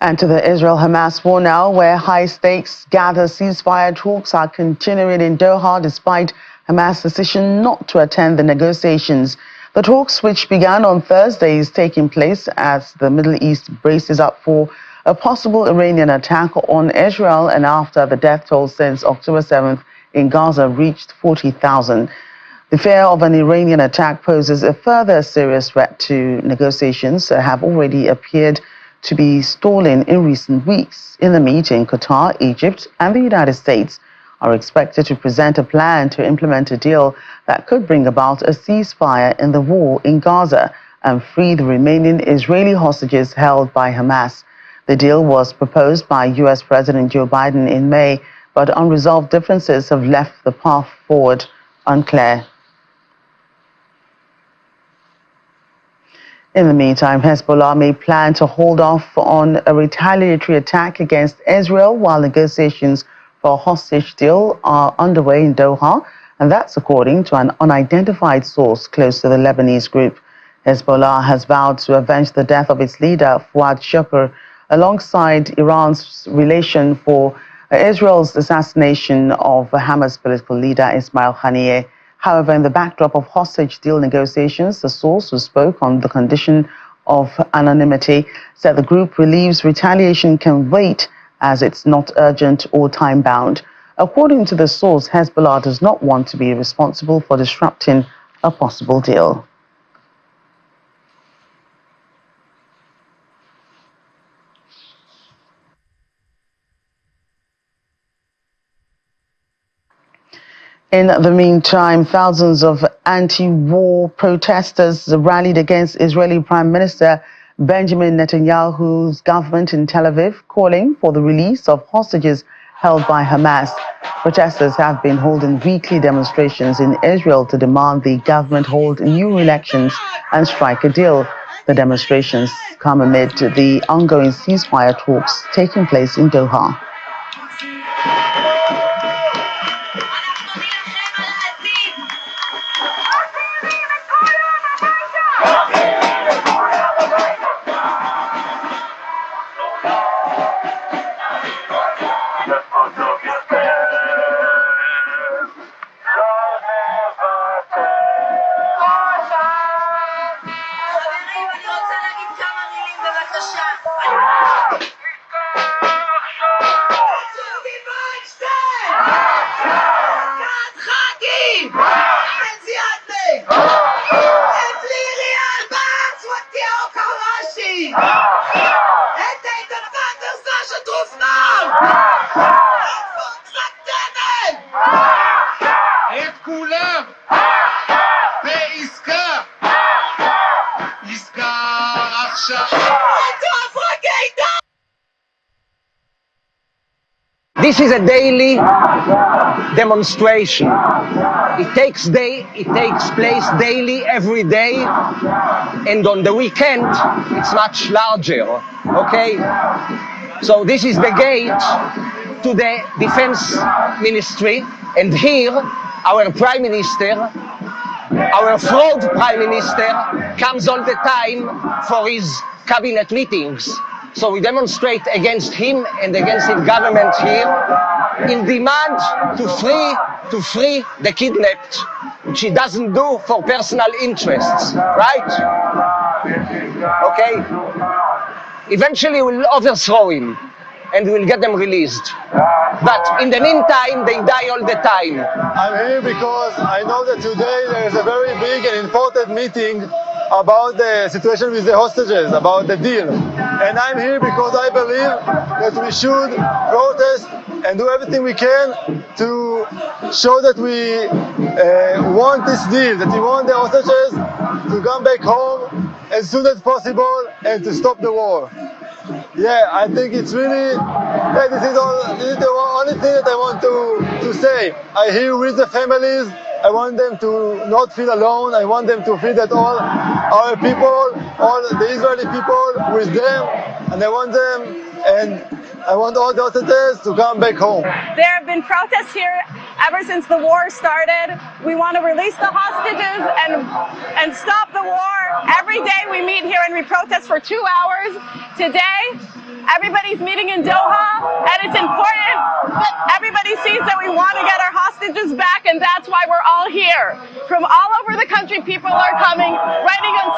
And to the Israel-Hamas war now, where high-stakes gather ceasefire talks are continuing in Doha despite Hamas' decision not to attend the negotiations. The talks, which began on Thursday, is taking place as the Middle East braces up for a possible Iranian attack on Israel and after the death toll since October 7th in Gaza reached 40,000. The fear of an Iranian attack poses a further serious threat to negotiations that have already appeared to be stalling in recent weeks. In the meeting, Qatar, Egypt, and the United States are expected to present a plan to implement a deal that could bring about a ceasefire in the war in Gaza and free the remaining Israeli hostages held by Hamas. The deal was proposed by U.S. President Joe Biden in May, but unresolved differences have left the path forward unclear. In the meantime, Hezbollah may plan to hold off on a retaliatory attack against Israel while negotiations for a hostage deal are underway in Doha, and that's according to an unidentified source close to the Lebanese group. Hezbollah has vowed to avenge the death of its leader, Fuad Shukr, alongside Iran's relation for Israel's assassination of Hamas political leader Ismail Haniyeh. However, in the backdrop of hostage deal negotiations, the source who spoke on the condition of anonymity said the group believes retaliation can wait as it's not urgent or time-bound. According to the source, Hezbollah does not want to be responsible for disrupting a possible deal. In the meantime, thousands of anti-war protesters rallied against Israeli Prime Minister Benjamin Netanyahu's government in Tel Aviv, calling for the release of hostages held by Hamas. Protesters have been holding weekly demonstrations in Israel to demand the government hold new elections and strike a deal. The demonstrations come amid the ongoing ceasefire talks taking place in Doha. This is a daily demonstration. It takes place daily, every day, and on the weekend it's much larger. Okay? So this is the gate to the Defense Ministry, and here our Prime Minister, our fraud Prime Minister, comes all the time for his cabinet meetings. So we demonstrate against him and against his government here in demand to free the kidnapped, which he doesn't do for personal interests, right? Okay? Eventually we'll overthrow him and we'll get them released. But in the meantime, they die all the time. I'm here because I know that today there is a very big and important meeting about the situation with the hostages, about the deal. And I'm here because I believe that we should protest and do everything we can to show that we want this deal, that we want the hostages to come back home as soon as possible and to stop the war. Yeah, I think it's really, this is the only thing that I want to say. I here with the families. I want them to not feel alone. I want them to feel that all our people, all the Israeli people with them, and I want all the hostages to come back home. There have been protests here ever since the war started. We want to release the hostages and stop the war. Every day we meet here and we protest for 2 hours. Today, Everybody's meeting in Doha, and it's important that everybody sees that we want to get our hostages back, and that's why we're all here. From all over the country, people are coming, writing on